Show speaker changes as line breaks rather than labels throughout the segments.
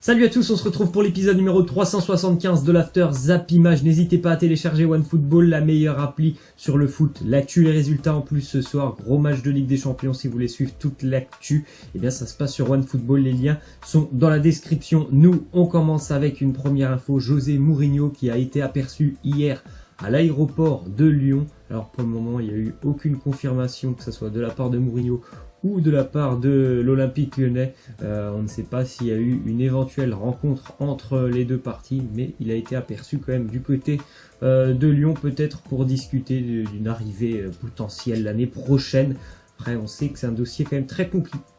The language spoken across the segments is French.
Salut à tous, on se retrouve pour l'épisode numéro 375 de l'After Zap Image. N'hésitez pas à télécharger OneFootball, la meilleure appli sur le foot. L'actu, les résultats en plus ce soir, gros match de Ligue des Champions si vous voulez suivre toute l'actu. Eh bien ça se passe sur OneFootball, les liens sont dans la description. Nous, on commence avec une première info, José Mourinho qui a été aperçu hier à l'aéroport de Lyon. Alors pour le moment, il n'y a eu aucune confirmation que ce soit de la part de Mourinho ou de la part de l'Olympique Lyonnais. On ne sait pas s'il y a eu une éventuelle rencontre entre les deux parties, mais il a été aperçu quand même du côté de Lyon, peut-être pour discuter d'une arrivée potentielle l'année prochaine. Après, on sait que c'est un dossier quand même très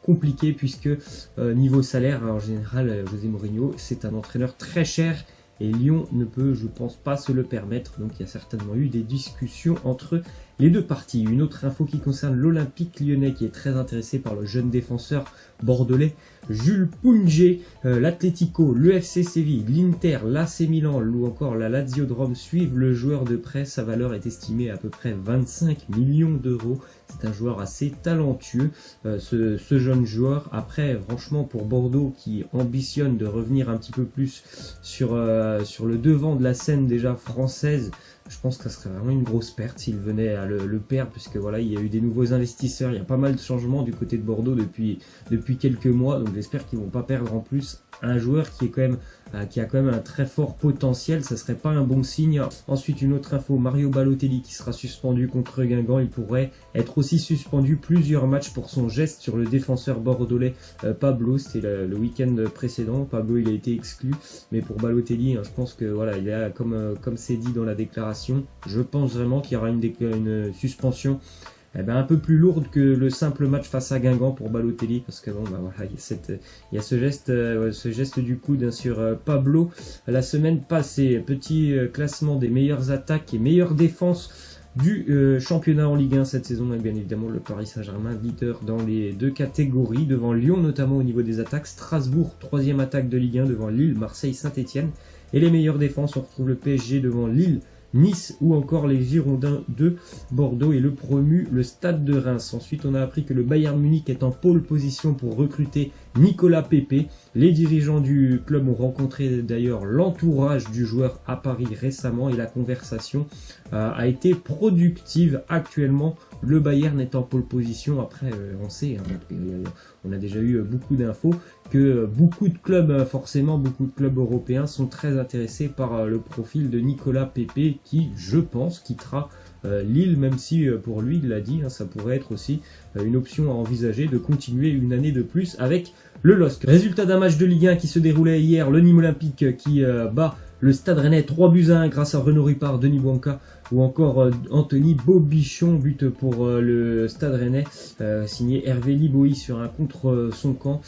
compliqué, puisque niveau salaire, en général, José Mourinho, c'est un entraîneur très cher, et Lyon ne peut, je pense, pas se le permettre. Donc il y a certainement eu des discussions entre les deux parties. Une autre info qui concerne l'Olympique Lyonnais qui est très intéressé par le jeune défenseur bordelais Jules Koundé. L'Atlético, le FC Séville, l'Inter, l'AC Milan ou encore la Lazio de Rome suivent le joueur de prêt. Sa valeur est estimée à peu près 25 millions d'euros. C'est un joueur assez talentueux, ce jeune joueur. Après, franchement, pour Bordeaux qui ambitionne de revenir un petit peu plus sur le devant de la scène déjà française, je pense que ça serait vraiment une grosse perte s'il venait à le perdre, puisque voilà, il y a eu des nouveaux investisseurs, il y a pas mal de changements du côté de Bordeaux depuis quelques mois, donc j'espère qu'ils vont pas perdre en plus un joueur qui a quand même un très fort potentiel. Ça serait pas un bon signe. Ensuite, une autre info, Mario Balotelli qui sera suspendu contre Guingamp. Il pourrait être aussi suspendu plusieurs matchs pour son geste sur le défenseur bordelais Pablo. C'était le week-end précédent. Pablo, il a été exclu, mais pour Balotelli, je pense que voilà, il y a comme c'est dit dans la déclaration, je pense vraiment qu'il y aura une suspension un peu plus lourde que le simple match face à Guingamp pour Balotelli, parce que bon bah voilà, il y a ce geste du coude sur Pablo. La semaine passée, petit classement des meilleures attaques et meilleures défenses du championnat en Ligue 1 cette saison, et bien évidemment le Paris Saint-Germain leader dans les deux catégories, devant Lyon notamment au niveau des attaques, Strasbourg 3e attaque de Ligue 1 devant Lille, Marseille, Saint-Etienne, et les meilleures défenses on retrouve le PSG devant Lille, Nice ou encore les Girondins de Bordeaux et le promu, le Stade de Reims. Ensuite, on a appris que le Bayern Munich est en pole position pour recruter Nicolas Pepe. Les dirigeants du club ont rencontré d'ailleurs l'entourage du joueur à Paris récemment et la conversation a été productive. Actuellement, le Bayern est en pole position. Après, on sait, on a déjà eu beaucoup d'infos que beaucoup de clubs, forcément beaucoup de clubs européens sont très intéressés par le profil de Nicolas Pepe qui, je pense, quittera Lille, même si pour lui, il l'a dit, ça pourrait être aussi une option à envisager de continuer une année de plus avec le LOSC. Résultat d'un match de Ligue 1 qui se déroulait hier, le Nîmes Olympique qui bat le Stade Rennais 3-1 grâce à Renaud Ripard, Denis Bouanka ou encore Anthony Bobichon, but pour le Stade Rennais, signé Hervé Liboy sur un contre son camp.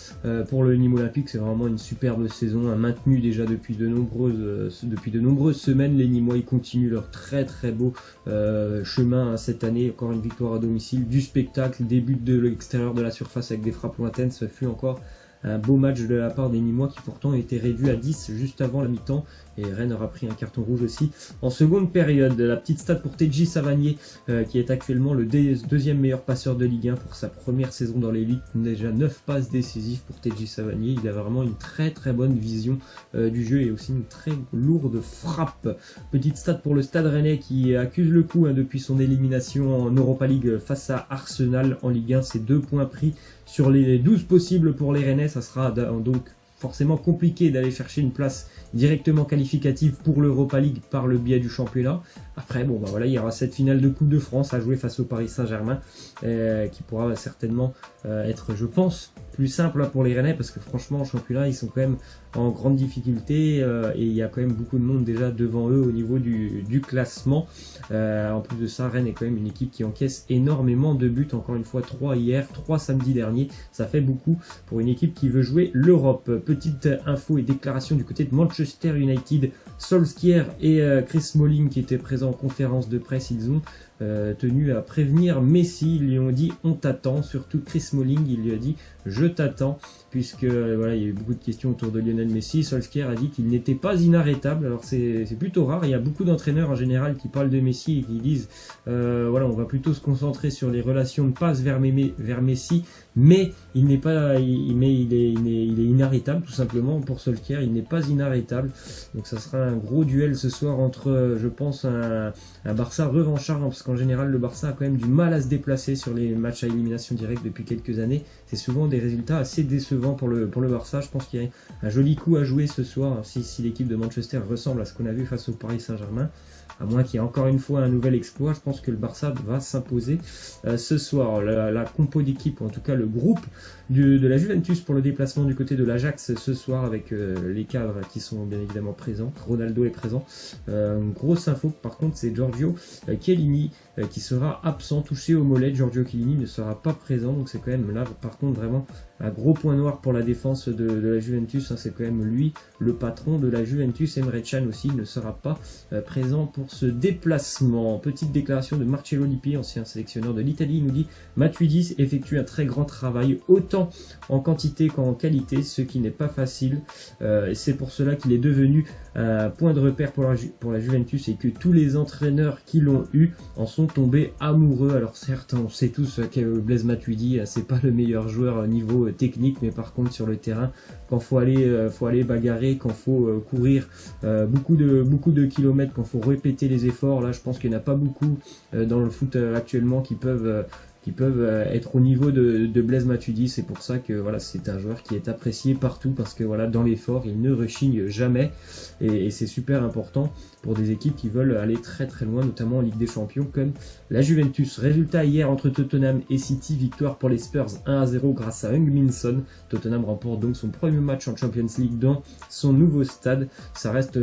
Pour le Nîmes Olympique, c'est vraiment une superbe saison, maintenue déjà depuis de nombreuses semaines. Les Nîmois ils continuent leur très beau chemin cette année. Encore une victoire à domicile, du spectacle, des buts de l'extérieur de la surface avec des frappes lointaines. Ça fut encore un beau match de la part des Nîmois qui pourtant était réduit à 10 juste avant la mi-temps, et Rennes aura pris un carton rouge aussi en seconde période. La petite stat pour Tedji Savanier qui est actuellement le deuxième meilleur passeur de Ligue 1 pour sa première saison dans l'élite. Déjà 9 passes décisives pour Tedji Savanier. Il a vraiment une très bonne vision du jeu et aussi une très lourde frappe. Petite stat pour le Stade Rennais qui accuse le coup depuis son élimination en Europa League face à Arsenal en Ligue 1. C'est 2 points pris sur les 12 possibles pour les Rennais. Ça sera donc forcément compliqué d'aller chercher une place directement qualificative pour l'Europa League par le biais du championnat. Après, bon, bah voilà, il y aura cette finale de Coupe de France à jouer face au Paris Saint-Germain qui pourra certainement être, je pense, plus simple pour les Rennais, parce que franchement, en championnat, ils sont quand même en grande difficulté et il y a quand même beaucoup de monde déjà devant eux au niveau du classement. En plus de ça, Rennes est quand même une équipe qui encaisse énormément de buts, encore une fois 3 hier, 3 samedi dernier, ça fait beaucoup pour une équipe qui veut jouer l'Europe. Petite info et déclaration du côté de Manchester United, Solskjaer et Chris Smalling qui étaient présents en conférence de presse, ils ont tenu à prévenir Messi. Ils lui ont dit on t'attend, surtout Chris Smalling, il lui a dit je t'attends, puisque voilà, il y a eu beaucoup de questions autour de Lionel Messi. Solskjaer a dit qu'il n'était pas inarrêtable. Alors c'est plutôt rare, il y a beaucoup d'entraîneurs en général qui parlent de Messi et qui disent voilà, on va plutôt se concentrer sur les relations de passe vers Messi, mais il n'est pas, il est inarrêtable tout simplement. Pour Solskjaer, il n'est pas inarrêtable. Donc ça sera un gros duel ce soir entre, je pense, un Barça revanchard, hein, parce qu'en général le Barça a quand même du mal à se déplacer sur les matchs à élimination directe depuis quelques années. C'est souvent des résultats assez décevants pour le Barça. Je pense qu'il y a un joli coup à jouer ce soir si l'équipe de Manchester ressemble à ce qu'on a vu face au Paris Saint-Germain. À moins qu'il y ait encore une fois un nouvel exploit, je pense que le Barça va s'imposer ce soir. La compo d'équipe, ou en tout cas le groupe de la Juventus pour le déplacement du côté de l'Ajax ce soir, avec les cadres qui sont bien évidemment présents. Ronaldo est présent. Une grosse info par contre, c'est Giorgio Chiellini qui sera absent, touché au mollet. Giorgio Chiellini ne sera pas présent, donc c'est quand même là par contre vraiment un gros point noir pour la défense de la Juventus. C'est quand même lui le patron de la Juventus. Emre Can aussi ne sera pas présent pour ce déplacement. Petite déclaration de Marcello Lippi, ancien sélectionneur de l'Italie. Il nous dit Matuidi effectue un très grand travail, autant en quantité qu'en qualité, ce qui n'est pas facile. Et c'est pour cela qu'il est devenu un point de repère pour la Juventus, et que tous les entraîneurs qui l'ont eu en sont tombés amoureux. Alors certes, on sait tous que Blaise Matuidi, c'est pas le meilleur joueur niveau technique, mais par contre sur le terrain, quand faut aller bagarrer, quand faut courir beaucoup de kilomètres, quand faut répéter les efforts, là je pense qu'il n'y en a pas beaucoup dans le foot actuellement qui peuvent être au niveau de Blaise Matuidi. C'est pour ça que voilà, c'est un joueur qui est apprécié partout, parce que voilà, dans l'effort il ne rechigne jamais, et c'est super important pour des équipes qui veulent aller très très loin, notamment en Ligue des Champions comme la Juventus. Résultat hier entre Tottenham et City, victoire pour les Spurs 1-0 grâce à Heung-min Son. Tottenham remporte donc son premier match en Champions League dans son nouveau stade. Ça reste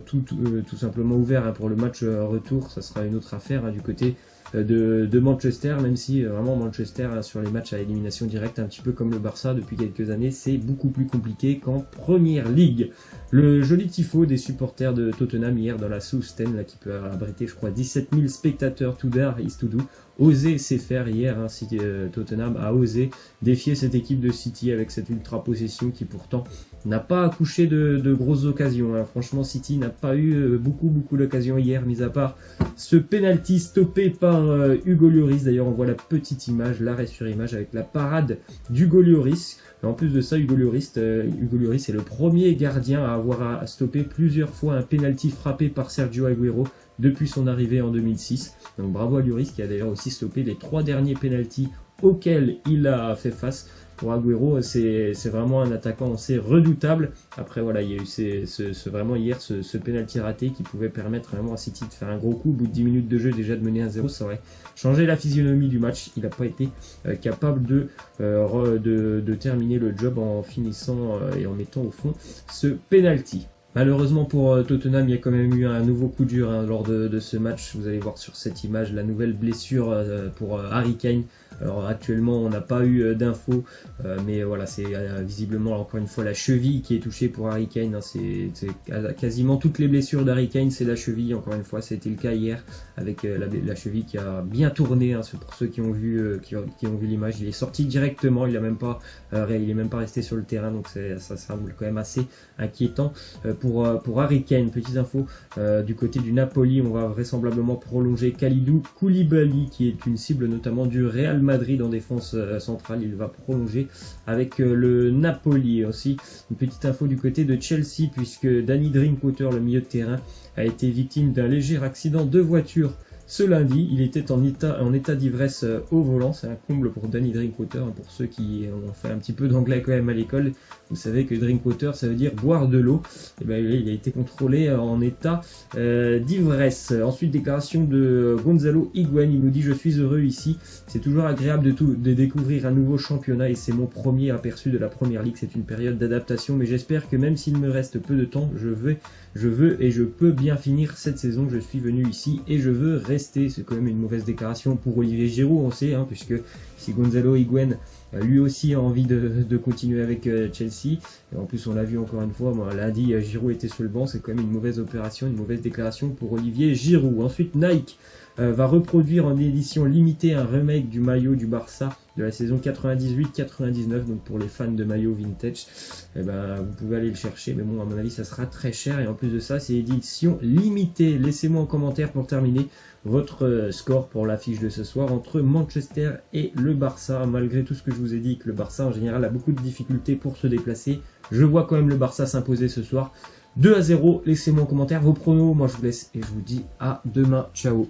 tout simplement ouvert pour le match retour, ça sera une autre affaire du côté de Manchester, même si vraiment Manchester sur les matchs à élimination directe, un petit peu comme le Barça depuis quelques années, c'est beaucoup plus compliqué qu'en Première Ligue. Le joli tifo des supporters de Tottenham hier dans la South Stand, là, qui peut abriter je crois 17 000 spectateurs, tout d'art is to do. Osé sait faire hier, Tottenham a osé défier cette équipe de City avec cette ultra possession qui pourtant n'a pas accouché de grosses occasions. Franchement, City n'a pas eu beaucoup d'occasions hier, mis à part ce penalty stoppé par Hugo Lloris. D'ailleurs, on voit la petite image, l'arrêt sur image avec la parade d'Hugo Lloris. En plus de ça, Hugo Lloris est le premier gardien à avoir stoppé plusieurs fois un penalty frappé par Sergio Aguero depuis son arrivée en 2006. Donc bravo à Lloris, qui a d'ailleurs aussi stoppé les 3 derniers penaltys auxquels il a fait face. Pour Aguero, c'est vraiment un attaquant assez redoutable. Après voilà, il y a eu vraiment hier ce penalty raté qui pouvait permettre vraiment à City de faire un gros coup. Au bout de 10 minutes de jeu déjà de mener 1-0, ça aurait changé la physionomie du match. Il n'a pas été capable de terminer le job en finissant et en mettant au fond ce penalty. Malheureusement pour Tottenham, il y a quand même eu un nouveau coup dur lors de ce match. Vous allez voir sur cette image la nouvelle blessure pour Harry Kane. Alors actuellement on n'a pas eu d'infos, mais voilà, c'est visiblement encore une fois la cheville qui est touchée pour Harry Kane. C'est quasiment toutes les blessures d'Harry Kane, c'est la cheville. Encore une fois, c'était le cas hier avec la cheville qui a bien tourné. Pour ceux qui ont vu l'image, il est sorti directement, il est même pas resté sur le terrain, donc ça semble quand même assez inquiétant pour Harry Kane. Petite info du côté du Napoli, on va vraisemblablement prolonger Kalidou Koulibaly, qui est une cible notamment du Real Madrid en défense centrale. Il va prolonger avec le Napoli. Aussi une petite info du côté de Chelsea, puisque Danny Drinkwater, le milieu de terrain, a été victime d'un léger accident de voiture ce lundi. Il était en état d'ivresse au volant. C'est un comble pour Danny Drinkwater, pour ceux qui ont fait un petit peu d'anglais quand même à l'école. Vous savez que Drinkwater, ça veut dire boire de l'eau. Et bien, il a été contrôlé en état d'ivresse. Ensuite, déclaration de Gonzalo Higuaín. Il nous dit: je suis heureux ici. C'est toujours agréable de découvrir un nouveau championnat, et c'est mon premier aperçu de la Première Ligue. C'est une période d'adaptation, mais j'espère que même s'il me reste peu de temps, je veux et je peux bien finir cette saison. Je suis venu ici et je veux rester. C'est quand même une mauvaise déclaration pour Olivier Giroud, on sait, puisque si Gonzalo Higuaín lui aussi a envie de continuer avec Chelsea, et en plus on l'a vu encore une fois, lundi Giroud était sur le banc, c'est quand même une mauvaise opération, une mauvaise déclaration pour Olivier Giroud. Ensuite, Nike va reproduire en édition limitée un remake du maillot du Barça de la saison 98-99. Donc pour les fans de maillot vintage, eh ben, vous pouvez aller le chercher. Mais bon, à mon avis, ça sera très cher. Et en plus de ça, c'est édition limitée. Laissez-moi en commentaire pour terminer votre score pour l'affiche de ce soir entre Manchester et le Barça. Malgré tout ce que je vous ai dit, que le Barça en général a beaucoup de difficultés pour se déplacer, je vois quand même le Barça s'imposer ce soir 2-0. Laissez-moi en commentaire vos pronos. Moi je vous laisse et je vous dis à demain. Ciao.